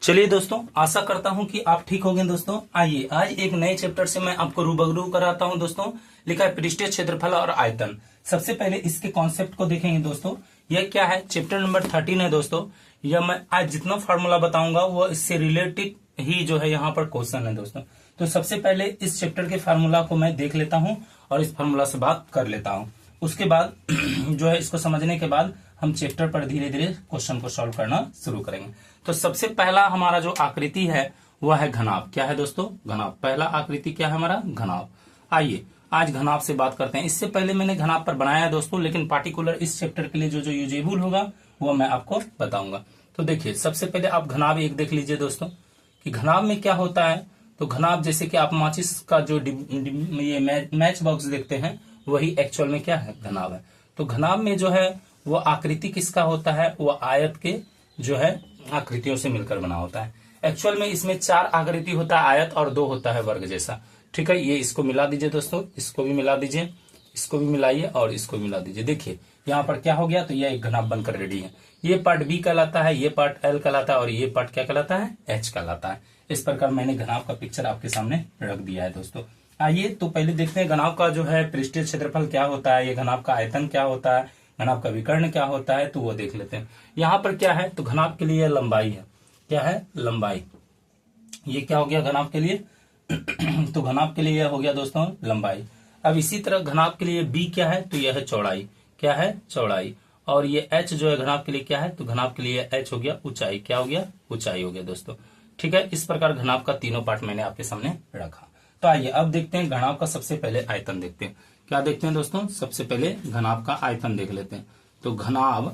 चलिए दोस्तों, आशा करता हूं कि आप ठीक होंगे। दोस्तों आइए आज एक नए चैप्टर से मैं आपको रूबरू कराता हूं। दोस्तों लिखा है पृष्ठीय क्षेत्रफल और आयतन। सबसे पहले इसके कॉन्सेप्ट को देखेंगे। दोस्तों यह क्या है, चैप्टर नंबर 13 है। दोस्तों यह मैं आज जितना फॉर्मूला बताऊंगा वो इससे रिलेटेड ही जो है यहाँ पर क्वेश्चन है। दोस्तों तो सबसे पहले इस चैप्टर के फार्मूला को मैं देख लेता हूँ और इस फार्मूला से बात कर लेता हूँ। उसके बाद जो है इसको समझने के बाद हम चैप्टर पर धीरे धीरे क्वेश्चन को सॉल्व करना शुरू करेंगे। तो सबसे पहला हमारा जो आकृति है वह है घनाभ। क्या है दोस्तों? घनाभ। पहला आकृति क्या है हमारा? घनाभ। आइए आज घनाभ से बात करते हैं। इससे पहले मैंने घनाभ पर बनाया है दोस्तों, लेकिन पार्टिकुलर इस चैप्टर के लिए जो जो यूजेबल होगा वो मैं आपको बताऊंगा। तो देखिए सबसे पहले आप घनाभ एक देख लीजिए दोस्तों कि घनाभ में क्या होता है। तो घनाभ जैसे कि आप माचिस का जो ये मैच बॉक्स देखते हैं वही एक्चुअल में क्या है? घनाभ है। तो घनाभ में जो है वो आकृति किसका होता है? वो आयत के जो है आकृतियों से मिलकर बना होता है। एक्चुअल में इसमें 4 आकृति होता है आयत और 2 होता है वर्ग जैसा। ठीक है, ये इसको मिला दीजिए दोस्तों, इसको भी मिला दीजिए, इसको भी मिलाइए और इसको मिला दीजिए। देखिए यहाँ पर क्या हो गया, तो यह एक घनाभ बनकर रेडी है। ये पार्ट बी कहलाता है, ये पार्ट एल कहलाता है और ये पार्ट क्या कहलाता है? एच कहलाता है। इस प्रकार मैंने घनाभ का पिक्चर आपके सामने रख दिया है। दोस्तों आइए तो पहले देखते हैं घनाभ का जो है पृष्ठीय क्षेत्रफल क्या होता है, ये घनाभ का आयतन क्या होता है, घनाभ का विकर्ण क्या होता है, तो वो देख लेते हैं। यहाँ पर क्या है, तो घनाभ के लिए लंबाई है। क्या है? लंबाई। ये क्या हो गया घनाभ के लिए? तो घनाभ के लिए यह हो गया दोस्तों लंबाई। अब इसी तरह घनाभ के लिए बी क्या है, तो यह है चौड़ाई। क्या है? चौड़ाई। और ये एच जो है घनाभ के लिए क्या है, तो घनाभ के लिए एच हो गया ऊंचाई। क्या हो गया? ऊंचाई हो गया दोस्तों। ठीक है, इस प्रकार घनाभ का तीनों पार्ट मैंने आपके सामने रखा। तो आइए अब देखते हैं घनाभ का सबसे पहले आयतन देखते हैं। क्या देखते हैं दोस्तों? सबसे पहले घनाभ का आयतन देख लेते हैं। तो घनाभ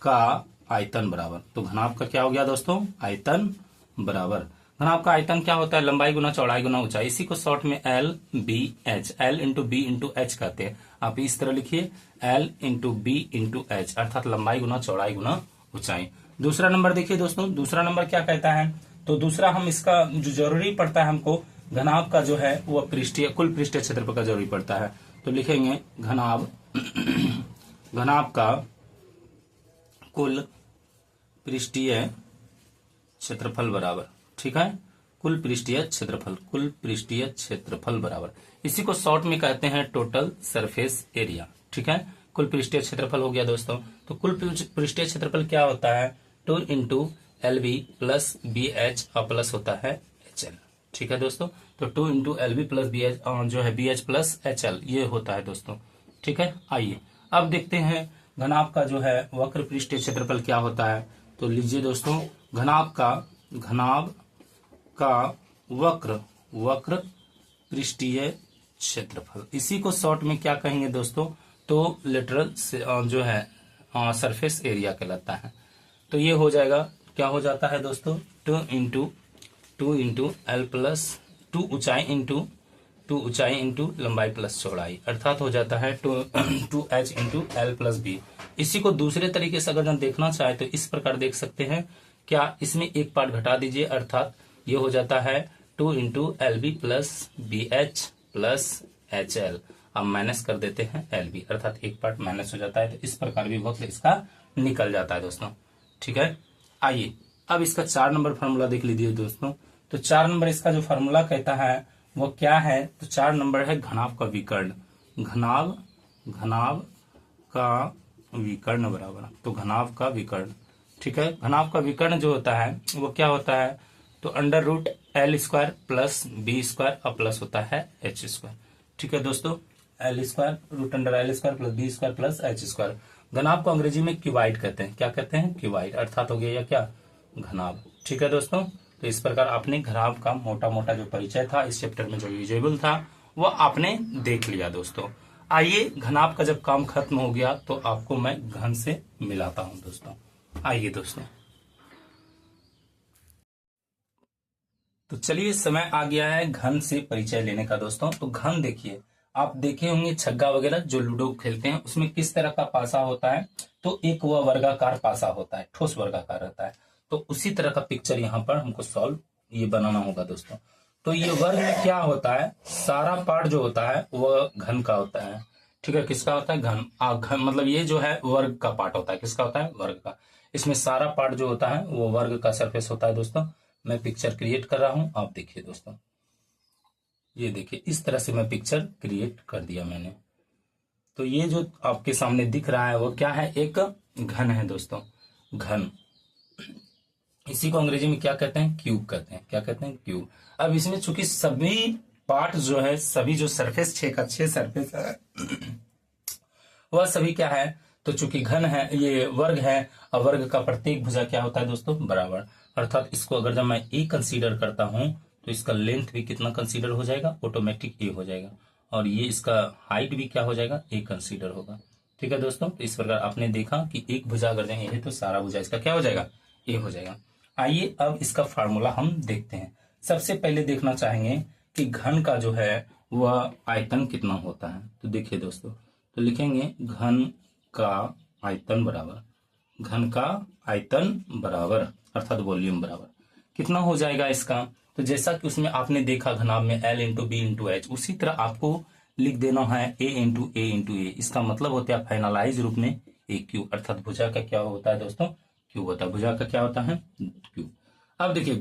का आयतन बराबर, तो घनाभ का क्या हो गया दोस्तों? आयतन बराबर। घनाभ का आयतन क्या होता है? लंबाई गुना चौड़ाई गुना ऊंचाई। इसी को शॉर्ट में L B H, L into B into H कहते हैं। आप इस तरह लिखिए L into B into H, अर्थात लंबाई गुना चौड़ाई गुना ऊंचाई। दूसरा नंबर देखिए दोस्तों, दूसरा नंबर क्या कहता है, तो दूसरा हम इसका जो जरूरी पड़ता है हमको घनाभ का जो है वो पृष्ठीय कुल पृष्ठीय क्षेत्रफल का जरूरी पड़ता है। तो लिखेंगे घनाभ घनाभ का कुल पृष्ठीय क्षेत्रफल बराबर। ठीक है, कुल पृष्ठीय क्षेत्रफल, कुल पृष्ठीय क्षेत्रफल बराबर। इसी को शॉर्ट में कहते हैं टोटल सरफेस एरिया। ठीक है, कुल पृष्ठीय क्षेत्रफल हो गया दोस्तों। तो कुल पृष्ठीय क्षेत्रफल क्या होता है? 2 into L B plus B H और प्लस होता है एच एल। ठीक है दोस्तों, तो 2 into L B plus B H जो है B H plus H L ये होता है दोस्तों। ठीक है, आइए अब देखते हैं घनाभ का जो है वक्र पृष्ठीय क्षेत्रफल क्या होता है। तो लीजिए दोस्तों, घनाभ का वक्र पृष्ठीय क्षेत्रफल, इसी को शॉर्ट में क्या कहेंगे दोस्तों? तो लेटरल जो है सरफेस एरिया कहलाता है। तो ये हो जाएगा, क्या हो जाता है दोस्तों? 2 इंटू एल प्लस 2 ऊंचाई इंटू लंबाई प्लस चौड़ाई, अर्थात हो जाता है 2h into L plus B. इसी को दूसरे तरीके से अगर हम देखना चाहे तो इस प्रकार देख सकते हैं। क्या इसमें एक पार्ट घटा दीजिए, अर्थात ये हो जाता है 2 into L B plus B H plus H L. अब माइनस कर देते हैं एल बी, अर्थात एक पार्ट माइनस हो जाता है। तो इस प्रकार भी वक्त इसका निकल जाता है दोस्तों। ठीक है, आइए अब इसका 4 नंबर फॉर्मूला देख लीजिए दोस्तों। तो 4 नंबर इसका जो फॉर्मूला कहता है वो क्या है? तो 4 नंबर है घनाभ का विकर्ण। घनाभ का विकर्ण बराबर, तो घनाभ का विकर्ण। ठीक है, घनाभ का विकर्ण जो होता है वो क्या होता है? तो under root L square plus B square और प्लस होता है एच स्क्वायर। ठीक है दोस्तों, L square root under L square plus B square plus H square. घनाभ को अंग्रेजी में क्यूबाइड कहते हैं। क्या कहते हैं? क्यूबाइड, अर्थात हो गया या क्या? घनाभ। ठीक है दोस्तों, तो इस प्रकार आपने घनाभ का मोटा मोटा जो परिचय था इस चैप्टर में जो यूजेबल था वो आपने देख लिया दोस्तों। आइए घनाभ का जब काम खत्म हो गया तो आपको मैं घन से मिलाता हूं दोस्तों। आइए दोस्तों, तो चलिए समय आ गया है घन से परिचय लेने का दोस्तों। तो घन देखिए, आप देखे होंगे छग्गा वगैरह जो लूडो खेलते हैं उसमें किस तरह का पासा होता है, तो एक वह वर्गाकार पासा होता है, ठोस वर्गाकार रहता है। तो उसी तरह का पिक्चर यहाँ पर हमको सॉल्व ये बनाना होगा दोस्तों। तो ये वर्ग में क्या होता है, सारा पार्ट जो होता है वह घन का होता है। ठीक है, किसका होता है? घन। घन मतलब ये जो है वर्ग का पार्ट होता है। किसका होता है? वर्ग का। इसमें सारा पार्ट जो होता है वो वर्ग का सरफेस होता है दोस्तों। मैं पिक्चर क्रिएट कर रहा हूं। आप देखिए दोस्तों, ये देखिए इस तरह से मैं पिक्चर क्रिएट कर दिया मैंने। तो ये जो आपके सामने दिख रहा है वो क्या है, एक घन है दोस्तों, घन। इसी को अंग्रेजी में क्या कहते हैं, क्यूब कहते हैं। क्या कहते हैं, क्यूब। अब इसमें चूंकि सभी पार्ट जो है, सभी जो सरफेस 6 का 6 सरफेस है वह सभी क्या है, तो चूंकि घन है, ये वर्ग है, और वर्ग का प्रत्येक भुजा क्या होता है दोस्तों, बराबर। अर्थात इसको अगर जब मैं ए कंसीडर करता हूं तो इसका लेंथ भी कितना कंसीडर हो जाएगा, ऑटोमेटिक ए हो जाएगा। और ये इसका हाइट भी क्या हो जाएगा, ए कंसीडर होगा। ठीक है दोस्तों, तो इस प्रकार आपने देखा कि एक भुजा अगर ए है तो सारा भुजा इसका क्या हो जाएगा, ए हो जाएगा। आइए अब इसका फार्मूला हम देखते हैं। सबसे पहले देखना चाहेंगे कि घन का जो है वह आयतन कितना होता है। तो देखिए दोस्तों, तो लिखेंगे घन का आयतन बराबर, घन का आयतन बराबर अर्थात वॉल्यूम बराबर कितना हो जाएगा इसका। तो जैसा कि उसमें आपने देखा घनाभ में L into B into H, उसी तरह आपको लिख देना है A into A into A. इसका मतलब होता है फाइनलाइज रूप में ए क्यूब, अर्थात भुजा का क्या होता है दोस्तों, क्यूब होता है। भुजा का क्या होता है, क्यूब। अब देखिए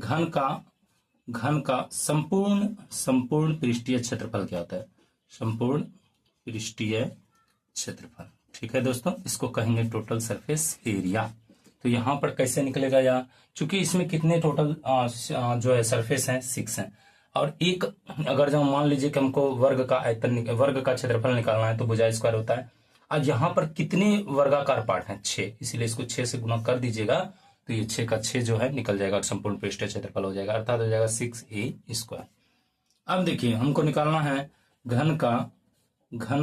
घन का संपूर्ण पृष्ठीय क्षेत्रफल क्या होता है, संपूर्ण पृष्ठीय क्षेत्रफल। ठीक है दोस्तों, इसको कहेंगे टोटल सरफेस एरिया। तो यहां पर कैसे निकलेगा, या चूंकि इसमें कितने टोटल जो है सरफेस हैं, 6 हैं। और एक अगर जब मान लीजिए कि हमको वर्ग का क्षेत्रफल निकालना है तो भुजा स्क्वायर होता है। आज यहाँ पर कितने वर्गाकार पार्ट हैं, 6, इसीलिए इसको 6 से गुना कर दीजिएगा तो ये 6 का 6 जो है निकल जाएगा, संपूर्ण पृष्ठीय क्षेत्रफल हो जाएगा, अर्थात हो जाएगा 6a²। अब देखिए हमको निकालना है घन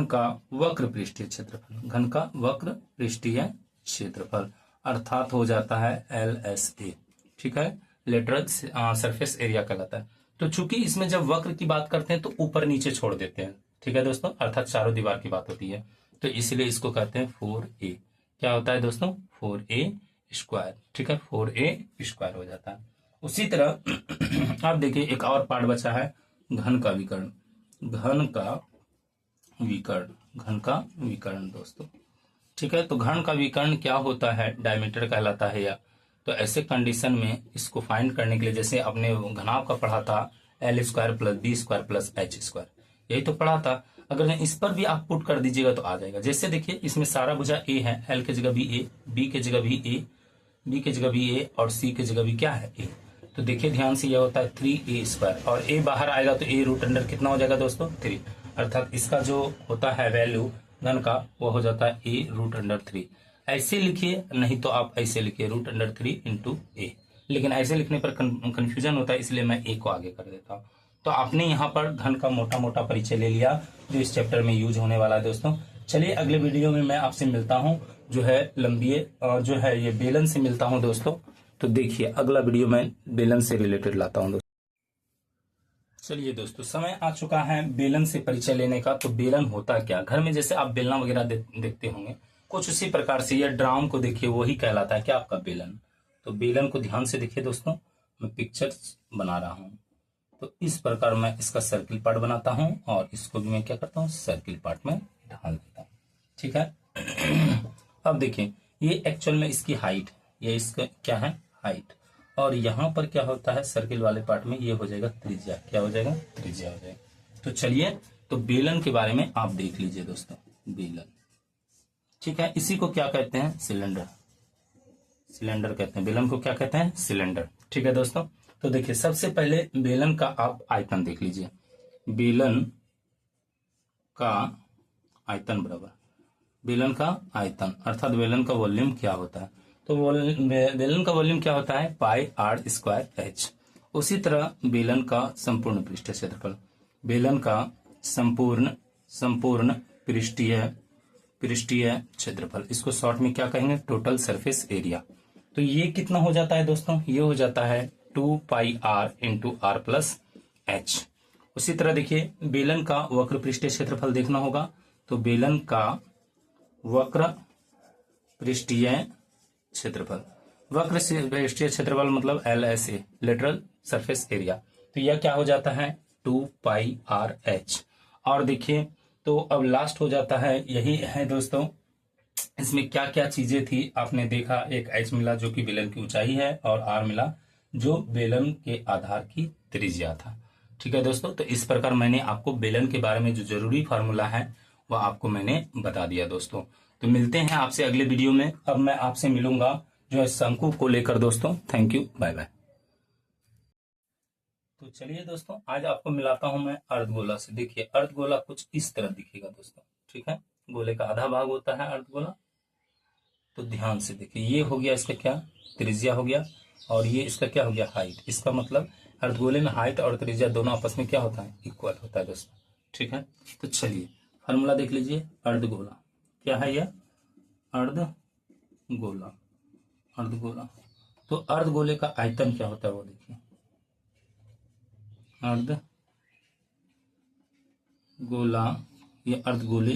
का वक्र पृष्ठीय क्षेत्रफल, घन का वक्र पृष्ठीय क्षेत्रफल अर्थात हो जाता है LSA। ठीक है, लेटरल सरफेस एरिया कहलाता है। तो चूंकि इसमें जब वक्र की बात करते हैं तो ऊपर नीचे छोड़ देते हैं। ठीक है दोस्तों, अर्थात चारों दीवार की बात होती है, तो इसलिए इसको कहते हैं 4a। क्या होता है दोस्तों, 4a²। ठीक है, 4a² हो जाता है। उसी तरह आप देखिए एक और पार्ट बचा है, घन का विकर्ण, घन का विकर्ण दोस्तों। ठीक है, तो घन का विकर्ण क्या होता है, डायमीटर कहलाता है। या तो ऐसे कंडीशन में इसको फाइंड करने के लिए, जैसे आपने घनाभ का पढ़ा था L² + B² + H², यही तो पढ़ा था। अगर इस पर भी आप पुट कर दीजिएगा तो आ जाएगा। जैसे देखिए इसमें सारा भुजा ए है, L की जगह भी ए, B की जगह भी ए, B की जगह भी ए, और C की जगह भी क्या है, ए। तो देखिए ध्यान से, यह होता है 3a², और a बाहर आएगा तो a रूट अंडर कितना हो जाएगा दोस्तों, 3। अर्थात इसका जो होता है वैल्यू घन का वो हो जाता है a रूट अंडर 3। ऐसे लिखिए, नहीं तो आप ऐसे लिखिए रूट अंडर 3 इंटू ए, लेकिन ऐसे लिखने पर कंफ्यूजन होता है, इसलिए मैं ए को आगे कर देता हूँ। तो आपने यहाँ पर घन का मोटा मोटा परिचय ले लिया जो इस चैप्टर में यूज होने वाला है दोस्तों। चलिए अगले वीडियो में मैं आपसे मिलता हूँ, जो है लंबिए जो है ये बेलन से मिलता हूँ दोस्तों। तो देखिए अगला वीडियो मैं बेलन से रिलेटेड लाता हूँ दोस्तों। चलिए दोस्तों, समय आ चुका है बेलन से परिचय लेने का। तो बेलन होता क्या, घर में जैसे आप बेलना वगैरह देखते होंगे, कुछ उसी प्रकार से यह ड्राम को देखिए वही कहलाता है क्या, आपका बेलन। तो बेलन को ध्यान से देखिए दोस्तों, मैं पिक्चर बना रहा हूँ। तो इस प्रकार मैं इसका सर्किल पार्ट बनाता हूँ और इसको भी मैं क्या करता हूँ, सर्किल पार्ट में ढाल देता हूँ। ठीक है, अब देखिए ये एक्चुअल में इसकी हाइट, ये इसका क्या है, हाइट। और यहाँ पर क्या होता है, सर्किल वाले पार्ट में ये हो जाएगा त्रिज्या। क्या हो जाएगा, त्रिज्या हो जाएगा। तो चलिए, तो बेलन के बारे में आप देख लीजिए दोस्तों, बेलन। ठीक है, इसी को क्या कहते हैं, सिलेंडर। सिलेंडर कहते हैं बेलन को, क्या कहते हैं, सिलेंडर। ठीक है दोस्तों, तो देखिए सबसे पहले बेलन का आप आयतन देख लीजिए। बेलन का आयतन बराबर बेलन का आयतन, अर्थात बेलन का वॉल्यूम क्या होता है। तो बेलन का वॉल्यूम क्या होता है, πr²h। उसी तरह बेलन का संपूर्ण पृष्ठीय क्षेत्रफल, बेलन का संपूर्ण पृष्ठीय क्षेत्रफल, इसको शॉर्ट में क्या कहेंगे, टोटल सरफेस एरिया। तो ये कितना हो जाता है दोस्तों, ये हो जाता है 2πr × r+h। उसी तरह देखिए बेलन का वक्र पृष्ठीय क्षेत्रफल देखना होगा। तो बेलन का वक्र पृष्ठीय क्षेत्रफल, वक्र पृष्ठीय क्षेत्रफल मतलब LSA, लेटरल सरफेस एरिया। तो यह क्या हो जाता है, 2πrh। और देखिए तो अब लास्ट हो जाता है, यही है दोस्तों। इसमें क्या क्या चीजें थी आपने देखा, एक h मिला जो कि बेलन की ऊंचाई है, और r मिला जो बेलन के आधार की त्रिज्या था। ठीक है दोस्तों, तो इस प्रकार मैंने आपको बेलन के बारे में जो जरूरी फार्मूला है वह आपको मैंने बता दिया दोस्तों। तो मिलते हैं आपसे अगले वीडियो में। अब मैं आपसे मिलूंगा जो है शंकु को लेकर दोस्तों। Thank you, bye bye. तो चलिए दोस्तों, आज आपको मिलाता हूं मैं अर्धगोला से। देखिए अर्धगोला कुछ इस तरह दिखेगा दोस्तों। ठीक है, गोले का आधा भाग होता है अर्धगोला। तो ध्यान से देखिए, ये हो गया इसका क्या, त्रिज्या हो गया, और ये इसका क्या हो गया, हाइट। इसका मतलब अर्धगोले में हाइट और त्रिज्या दोनों आपस में क्या होता है, इक्वल होता है दोस्तों। ठीक है, तो चलिए फार्मूला देख लीजिए। अर्धगोला क्या है, यह अर्धगोला। अर्धगोला, तो अर्धगोले का आयतन क्या होता है वो देखिए। अर्धगोला, ये अर्धगोले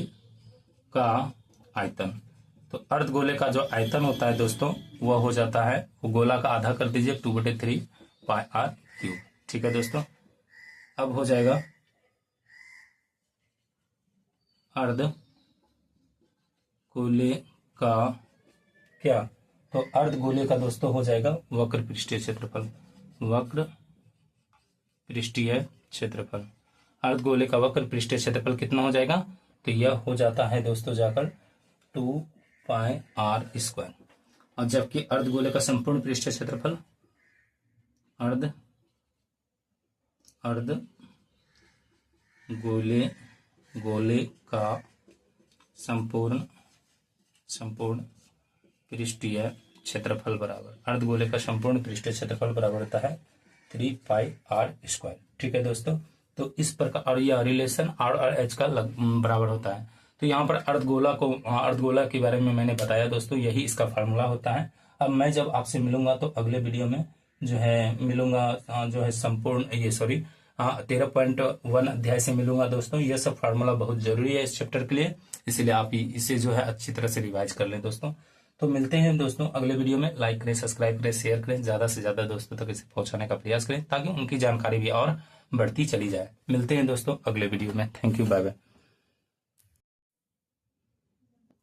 का आयतन। तो अर्धगोले का जो आयतन होता है दोस्तों वह हो जाता है, वो गोला का आधा कर दीजिए 2/3 पाई आर क्यूब। ठीक है दोस्तों, अब हो जाएगा अर्धगोले का क्या, तो अर्धगोले का दोस्तों हो जाएगा वक्र पृष्ठीय क्षेत्रफल। वक्र पृष्ठीय क्षेत्रफल, अर्धगोले का वक्र पृष्ठीय क्षेत्रफल कितना हो जाएगा, तो यह हो जाता है दोस्तों जाकर 2 पाई आर स्क्वायर। और जबकि अर्धगोले का संपूर्ण पृष्ठीय क्षेत्रफल, गोले का संपूर्ण पृष्ठीय क्षेत्रफल बराबर, अर्धगोले का संपूर्ण पृष्ठीय क्षेत्रफल बराबर होता है 3 पाई आर स्क्वायर। ठीक है दोस्तों, तो इस प्रकार, और यह रिलेशन आर और एच का बराबर होता है। तो यहाँ पर अर्धगोला के बारे में मैंने बताया दोस्तों, यही इसका फार्मूला होता है। अब मैं जब आपसे मिलूंगा तो अगले वीडियो में जो है मिलूंगा, जो है संपूर्ण 13.1 अध्याय से मिलूंगा दोस्तों। यह सब फार्मूला बहुत जरूरी है इस चैप्टर के लिए, इसलिए आप इसे जो है अच्छी तरह से रिवाइज कर लें दोस्तों। तो मिलते हैं दोस्तों अगले वीडियो में। लाइक करें, सब्सक्राइब करें, शेयर करें, ज्यादा से ज्यादा दोस्तों तक इसे पहुंचाने का प्रयास करें ताकि उनकी जानकारी भी और बढ़ती चली जाए। मिलते हैं दोस्तों अगले वीडियो में। Thank you, bye bye.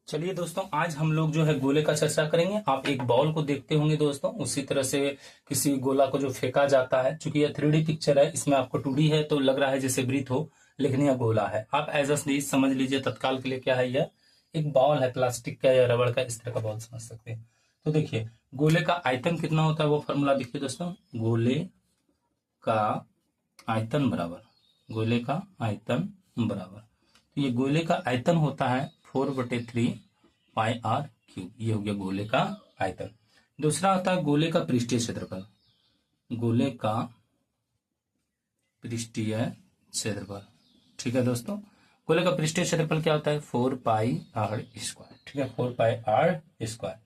चलिए दोस्तों, आज हम लोग जो है गोले का चर्चा करेंगे। आप एक बॉल को देखते होंगे दोस्तों, उसी तरह से किसी गोला को जो फेंका जाता है। चूंकि यह 3D पिक्चर है, इसमें आपको 2D है तो लग रहा है जैसे वृत्त हो, लेकिन यह गोला है। आप एज अ समझ लीजिए तत्काल के लिए क्या है, यह एक बॉल है, प्लास्टिक का या रबड़ का, इस तरह का बॉल समझ सकते हैं। तो देखिए गोले का आयतन कितना होता है वो फॉर्मूला देखिए दोस्तों। गोले का आयतन बराबर, गोले का आयतन बराबर, तो ये गोले का आयतन होता है 4/3 पाई आर क्यूब। ये हो गया गोले का आयतन। दूसरा होता है गोले का पृष्ठीय क्षेत्रफल। गोले का पृष्ठीय क्षेत्रफल, ठीक है दोस्तों। गोले का पृष्ठीय क्षेत्रफल क्या होता है, 4 पाई आर स्क्वायर। ठीक है, 4 पाई आर स्क्वायर।